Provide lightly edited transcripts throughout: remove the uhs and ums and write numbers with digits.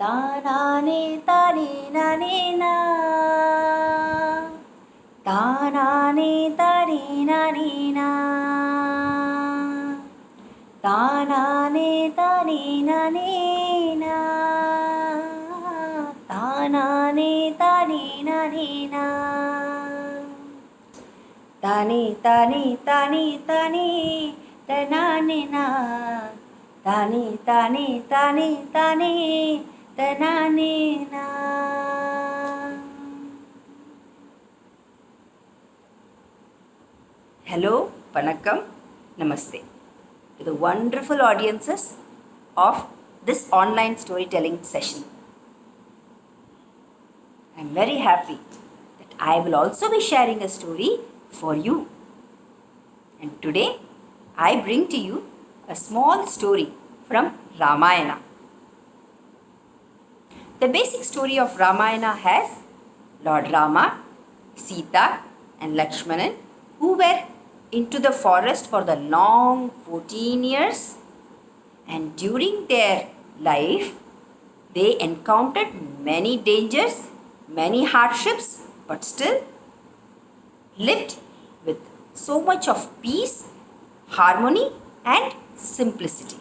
தானானே தானே நானே நா தானானே தானே நானே நா தானானே தானே நானே நா தானானே தானே நானே நா தானே தானே தானே தானே தனானே நா தானே தானே தானே தானே தனானே நா. Hello, Vanakkam, Namaste to the wonderful audiences of this online storytelling session. I am very happy that I will also be sharing a story for you. And today I bring to you a small story from Ramayana. The basic story of Ramayana has Lord Rama, Sita and Lakshmanan who were into the forest for the long 14 years, and during their life they encountered many dangers, many hardships, but still lived with so much of peace, harmony and simplicity.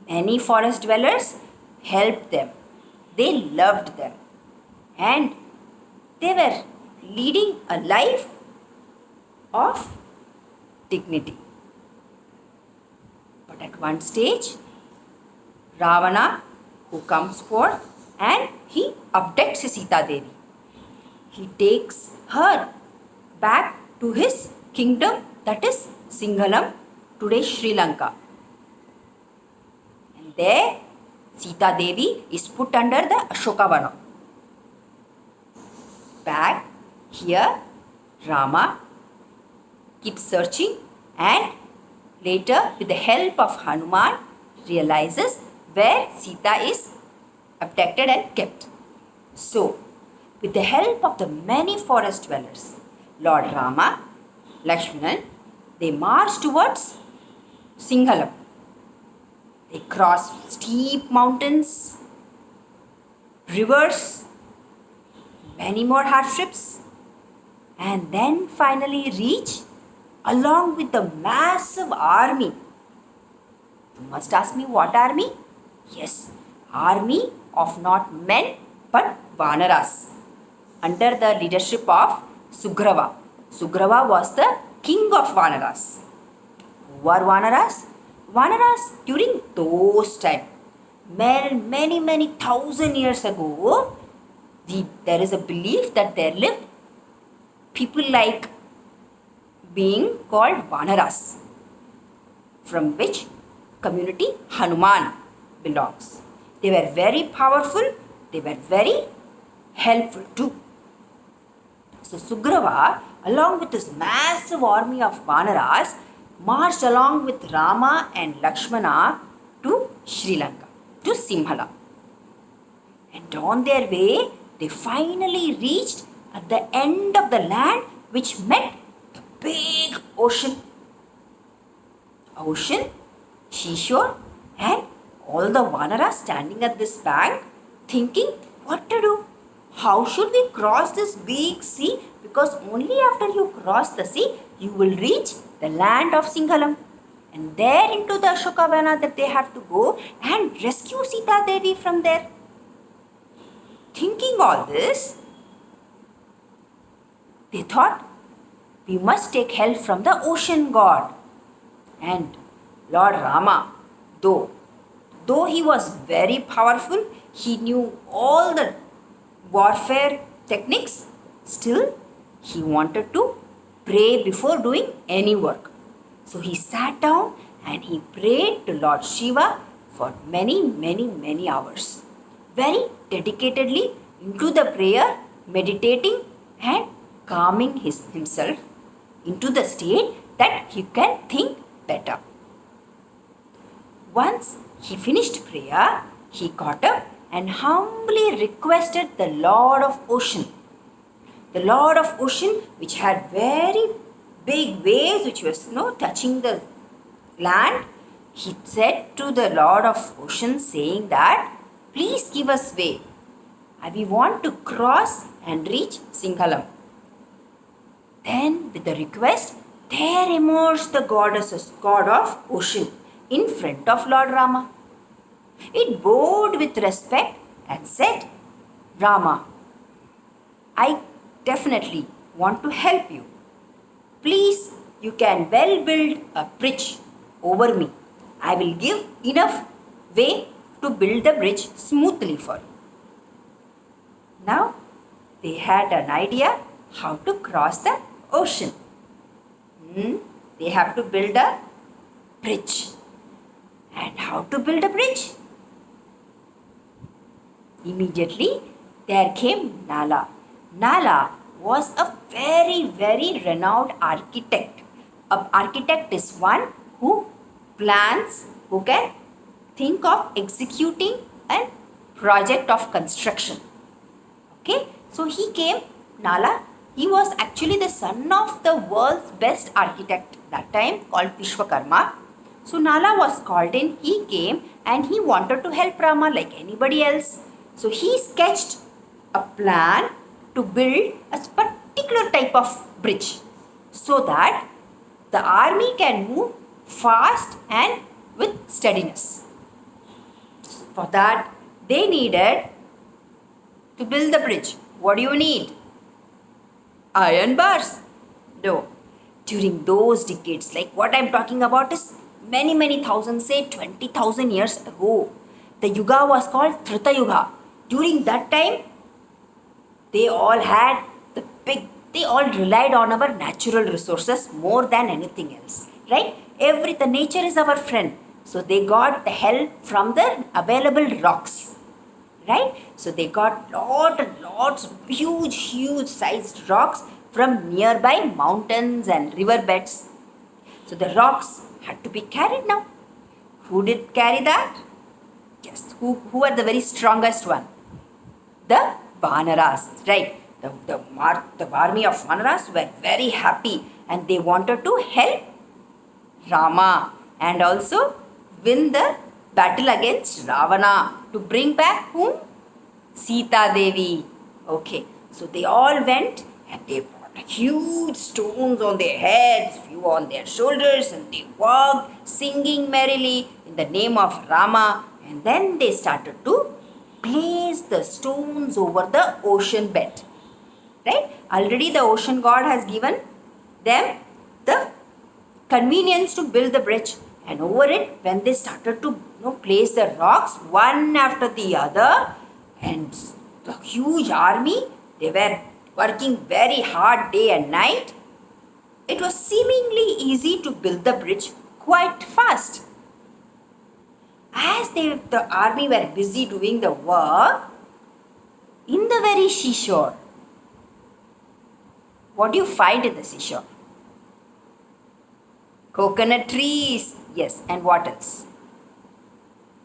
Many forest dwellers helped them, they loved them, and they were leading a life of dignity. But at one stage, Ravana, who comes forth and he abducts Sita Devi. He takes her back to his kingdom, that is Sinhalam, today Sri Lanka. And there Sita Devi is put under the Ashokavana. Back here, Rama keeps searching and later with the help of Hanuman realizes where Sita is abducted and kept. So, with the help of the many forest dwellers, Lord Rama, Lakshmanan, they march towards Sinhalam. They cross steep mountains, rivers, many more hardships, and then finally reach along with the massive army. You must ask me, what army? Yes, army of not men but Vanaras under the leadership of Sugriva. Sugriva was the king of Vanaras. Who are Vanaras? Vanaras during those times, many thousand years ago, there is a belief that there lived people like being called Vanaras, from which community Hanuman belongs. They were very powerful, they were very helpful too. So Sugriva, along with this massive army of Vanaras, marched along with Rama and Lakshmana to Sri Lanka, to Simhala. And on their way, they finally reached at the end of the land which met the big ocean. Ocean, seashore, and all the Vanaras standing at this bank thinking what to do. How should we cross this big sea? Because only after you cross the sea, you will reach the land of Sinhalam. And there into the Ashokavana that they have to go and rescue Sita Devi from there. Thinking all this, they thought, we must take help from the ocean god. And Lord Rama, though he was very powerful, he knew all the warfare techniques, still he wanted to pray before doing any work. So he sat down and he prayed to Lord Shiva for many hours. Very dedicatedly into the prayer, meditating and calming himself into the state that he can think better. Once he finished prayer, he got up and humbly requested the Lord of Ocean. The Lord of Ocean, which had very big waves which was touching the land, he said to the Lord of Ocean saying that, Please give us way. We want to cross and reach Singhalam. Then, with the request, there emerged the god of ocean in front of Lord Rama. It bowed with respect and said, Rama, I definitely want to help you. Please, you can well build a bridge over me. I will give enough way to build the bridge smoothly for you. Now, they had an idea how to cross the ocean. They have to build a bridge. And how to build a bridge? Immediately, there came Nala. Nala was a very, very renowned architect. An architect is one who plans, who can think of executing a project of construction. Okay, so he came, Nala. He was actually the son of the world's best architect that time called Vishwakarma. So Nala was called in, he came and he wanted to help Rama like anybody else. So he sketched a plan to build a particular type of bridge so that the army can move fast and with steadiness. For that, they needed to build the bridge. What do you need? Iron bars? No. During those decades, like what I'm talking about is many thousands, say 20,000 years ago. The Yuga was called Trita Yuga. During that time, they all relied on our natural resources more than anything else. Right? The nature is our friend. So they got the help from the available rocks. Right? So they got lots of huge sized rocks from nearby mountains and riverbeds. So the rocks had to be carried now. Who did carry that? Yes, who are the very strongest one? The Vanaras, right? The army of Vanaras were very happy and they wanted to help Rama and also win the battle against Ravana to bring back whom? Sita Devi. Okay, so they all went and they brought huge stones on their heads, few on their shoulders, and they walked singing merrily in the name of Rama. And then they started to place the stones over the ocean bed. Right? Already the ocean god has given them the convenience to build the bridge. And over it, when they started to place the rocks one after the other, and the huge army, they were working very hard day and night. It was seemingly easy to build the bridge quite fast. As the army were busy doing the work, in the very seashore, what do you find in the seashore? Coconut trees. Yes, and what else?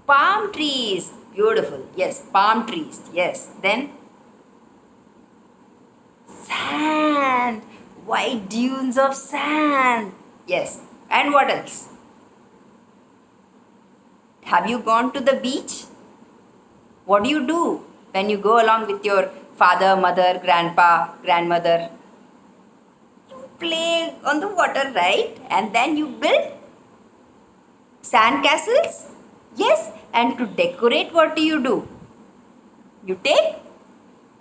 Palm trees. Beautiful. Yes, palm trees. Yes. Then sand. White dunes of sand. Yes. And what else? Have you gone to the beach? What do you do when you go along with your father, mother, grandpa, grandmother? You play on the water, right? And then you build sand castles? Yes. And to decorate, what do? You take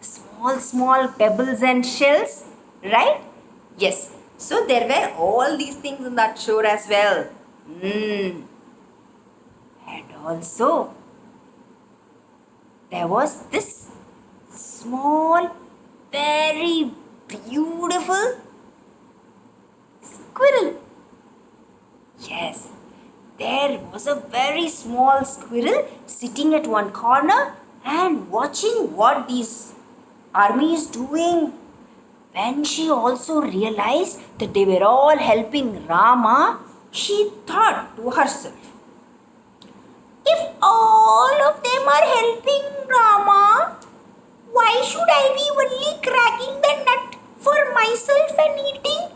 small pebbles and shells, right? Yes. So there were all these things on that shore as well. And also, there was this small, very beautiful squirrel. Yes. There was a very small squirrel sitting at one corner and watching what this army is doing. When she also realized that they were all helping Rama, she thought to herself, if all of them are helping Rama, why should I be only cracking the nut for myself and eating?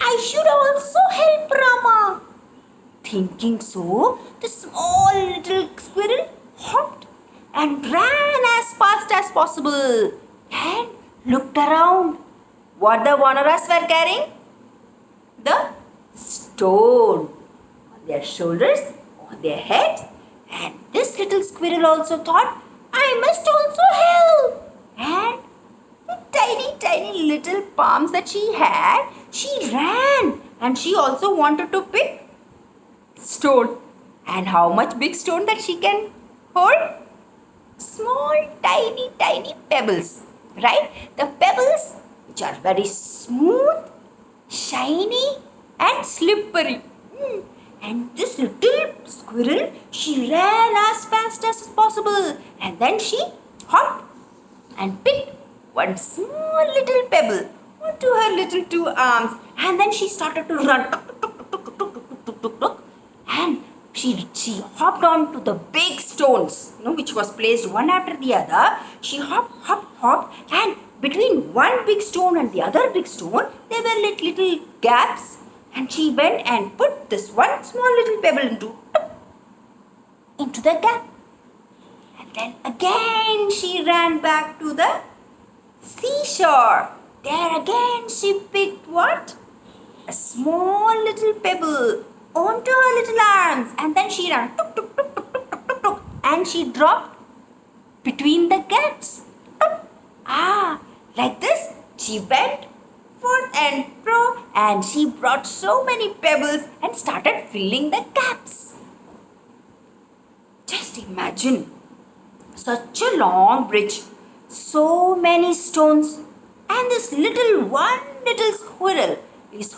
I should also help Rama. Thinking so, the small little squirrel hopped and ran as fast as possible and looked around. What the Vanaras were carrying? The stone on their shoulders, on their heads, and this little squirrel also thought, I must also help. And the tiny little palms that she had, she ran and she also wanted to pick stone. And how much big stone that she can hold? Small, tiny pebbles, right? The pebbles which are very smooth, shiny and slippery. And this little squirrel, she ran as fast as possible and then she hopped and picked one small little pebble onto her little two arms and then she started to run and she hopped on to the big stones, which was placed one after the other. She hopped and between one big stone and the other big stone there were little gaps and she went and put this one small little pebble into the gap. And then again she ran back to the seashore. There again she picked what? A small little pebble onto her little arms and then she ran and she dropped between the gaps. Like this she went forth and fro and she brought so many pebbles and started filling the gaps. Just imagine such a long bridge, so many stones, and this little squirrel is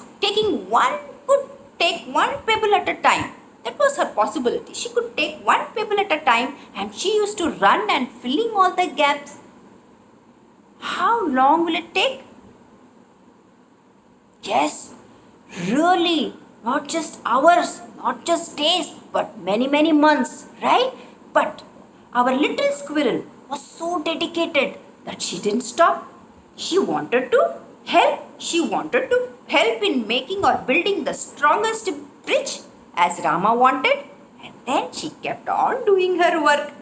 could take one pebble at a time. That was her possibility. She could take one pebble at a time and she used to run and filling all the gaps. How long will it take? Yes, really, not just hours, not just days, but many months, right? But our little squirrel was so dedicated that she didn't stop. She wanted to help. She wanted to help in making or building the strongest bridge as Rama wanted. And then she kept on doing her work.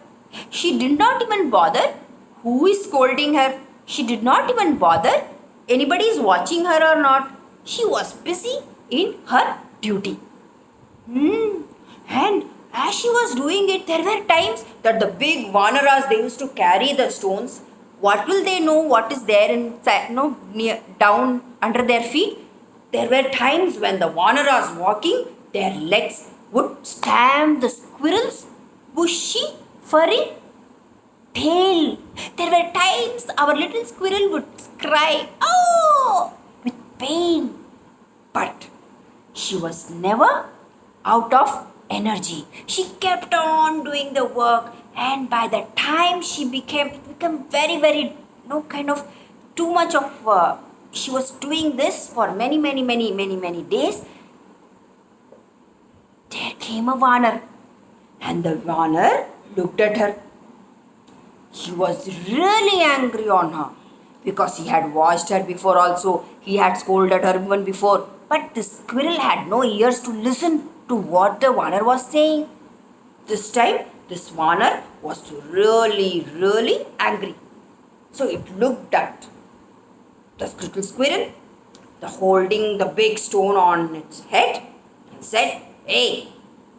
She did not even bother who is scolding her. She did not even bother anybody is watching her or not. She was busy in her duty. And as she was doing it, there were times that the big Vanaras, they used to carry the stones. What will they know what is there inside, down under their feet? There were times when the Vanaras walking, their legs would stamp the squirrel's bushy, furry tail. There were times our little squirrel would cry, oh, with pain. But she was never out of energy. She kept on doing the work, and by the time she became very kind of too much of she was doing this for many days. There came a Vanar, and the Vanar looked at her. He was really angry on her because he had watched her before also. He had scolded her even before. But the squirrel had no ears to listen to what the Vanar was saying. This time, this Vanar was really angry. So it looked at the little squirrel, holding the big stone on its head, and said, hey,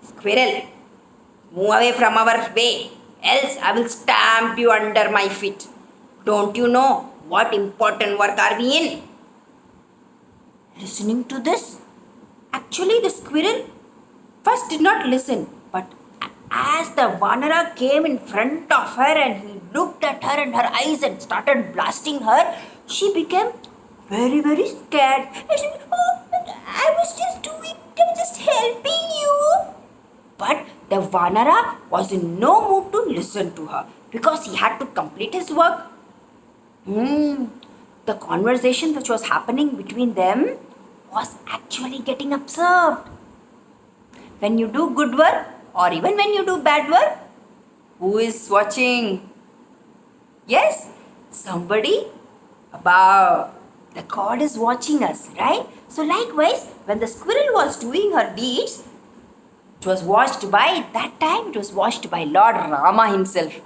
squirrel, move away from our way, else I will stamp you under my feet. Don't you know what important work are we in? Listening to this, actually the squirrel first did not listen, but as the Vanara came in front of her and he looked at her in her eyes and started blasting her, she became very scared. And she said, oh, I was just helping you. But the Vanara was in no mood to listen to her because he had to complete his work. The conversation which was happening between them was actually getting observed. When you do good work or even when you do bad work, who is watching? Yes, somebody above. The God is watching us, right? So likewise, when the squirrel was doing her deeds, it was watched by Lord Rama himself.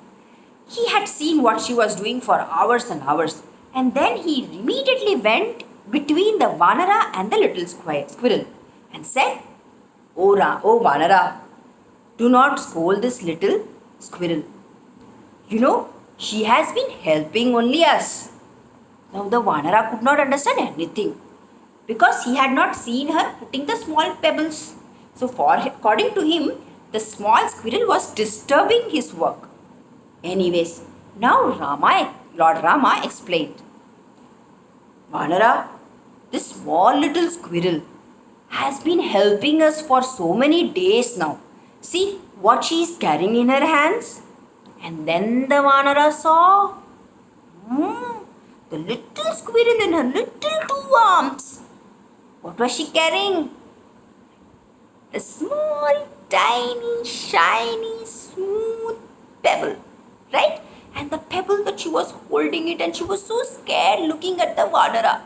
He had seen what she was doing for hours and hours, and then he immediately went between the Vanara and the little squirrel and said, oh Vanara, do not scold this little squirrel. You know, she has been helping only us. Now the Vanara could not understand anything because he had not seen her putting the small pebbles. So, according to him, the small squirrel was disturbing his work. Anyways, now Lord Rama explained, Vanara, this small little squirrel has been helping us for so many days now. See what she is carrying in her hands? And then the Vanara saw the little squirrel in her little two arms. What was she carrying? A small, tiny, shiny, smooth pebble, right? And the pebble that she was holding it, and she was so scared looking at the Vanara.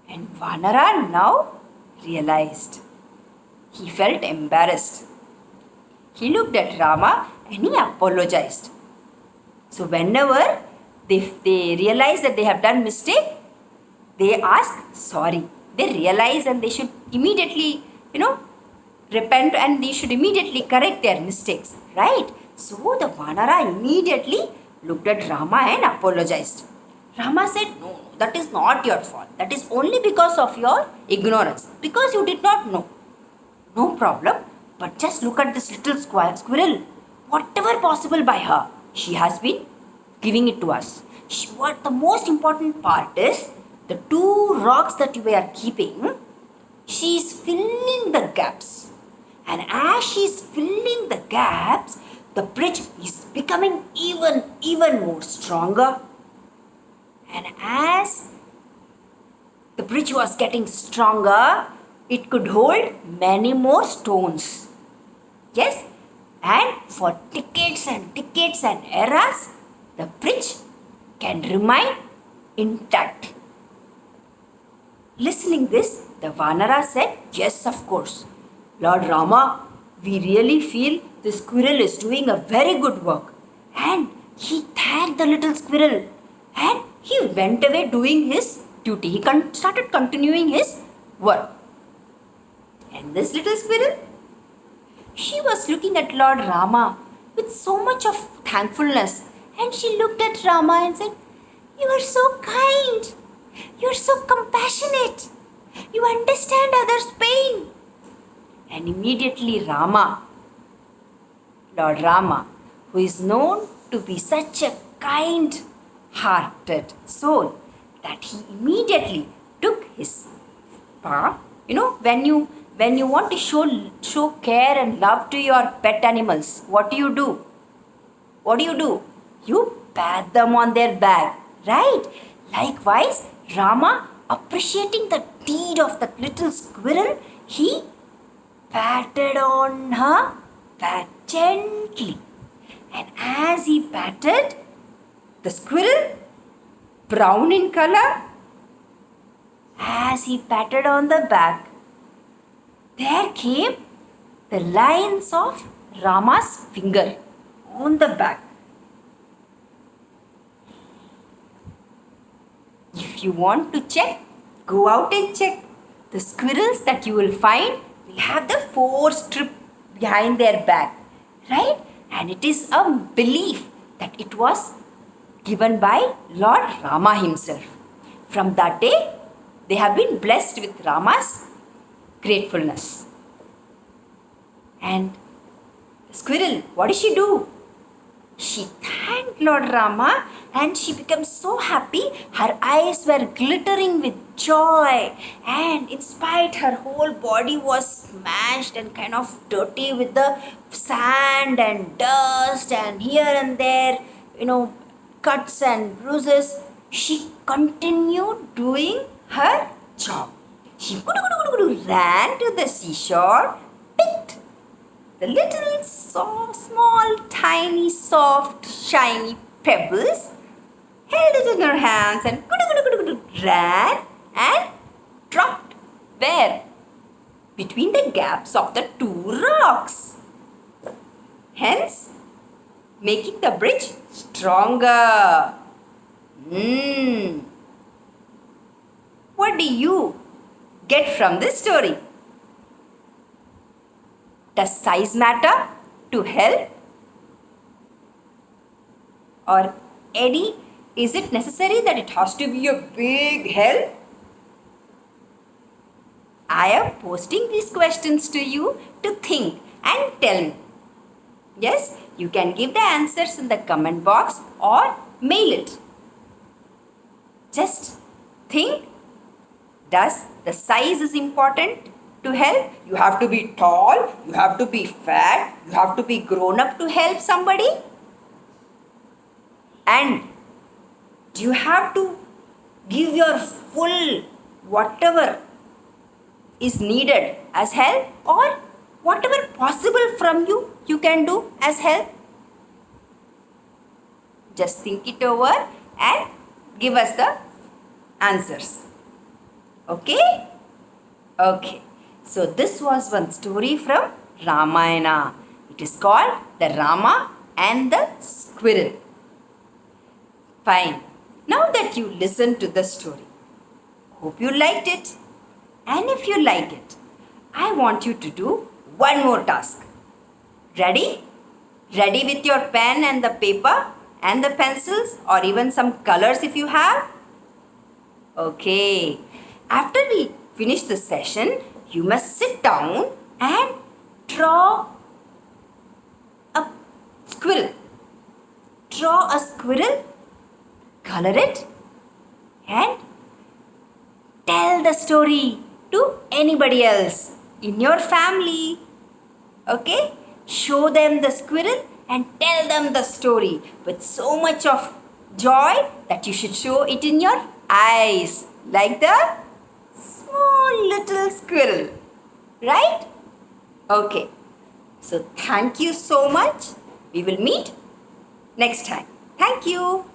And Vanara now realized. He felt embarrassed. He looked at Rama and he apologized. So whenever they realize that they have done mistake, they ask sorry. They realize and they should immediately, repent, and they should immediately correct their mistakes, right? So the Vanara immediately looked at Rama and apologized. Rama said, no, that is not your fault. That is only because of your ignorance. Because you did not know. No problem. But just look at this little squirrel. Whatever possible by her, she has been giving it to us. What the most important part is, the two rocks that we are keeping, she is filling the gaps. And as she is filling the gaps, the bridge is becoming even more stronger. And as the bridge was getting stronger, it could hold many more stones. Yes, and for decades and decades and eras, the bridge can remain intact. Listening this, the Vanara said, yes, of course. Lord Rama, we really feel the squirrel is doing a very good work. And he thanked the little squirrel and he went away doing his duty. He started continuing his work. And this little squirrel, she was looking at Lord Rama with so much of thankfulness. And she looked at Rama and said, you are so kind. You are so compassionate. You understand others' pain. And immediately Lord Rama, who is known to be such a kind-hearted soul, that he immediately took his paw. When you want to show care and love to your pet animals, what do you do? You pat them on their back, right? Likewise, Rama, appreciating the deed of the little squirrel, he patted on her back gently. And as he patted the squirrel, brown in color, as he patted on the back, there came the lines of Rama's finger on the back. If you want to check, go out and check. The squirrels that you will find will have the 4 strips behind their back, right? And it is a belief that it was given by Lord Rama himself. From that day, they have been blessed with Rama's gratefulness. And the squirrel, what did she do? She thanked Lord Rama and she became so happy. Her eyes were glittering with joy, and in spite her whole body was smashed and kind of dirty with the sand and dust and here and there, cuts and bruises, she continued doing her job. She ran to the seashore, picked the little small, tiny, soft, shiny pebbles, held it in her hands and ran and dropped where? Between the gaps of the 2 rocks. Hence, making the bridge stronger. Hmm. What do you get from this story? Does size matter to help? Or Eddie, is it necessary that it has to be a big help? I am posting these questions to you to think and tell me. Yes, you can give the answers in the comment box or mail it. Just think, does the size is important to help? You have to be tall, you have to be fat, you have to be grown up to help somebody? And do you have to give your full whatever is needed as help, or whatever possible from you, you can do as help? Just think it over and give us the answers. Okay? Okay. So this was one story from Ramayana. It is called the Rama and the Squirrel. Fine. Now that you listened to the story, hope you liked it. And if you like it, I want you to do one more task. Ready? Ready with your pen and the paper and the pencils, or even some colors if you have? Okay. After we finish the session, you must sit down and draw a squirrel. Draw a squirrel, color it, and tell the story to anybody else in your family. Okay? Show them the squirrel and tell them the story with so much of joy that you should show it in your eyes, like the small little squirrel. Right? Okay. So thank you so much. We will meet next time. Thank you.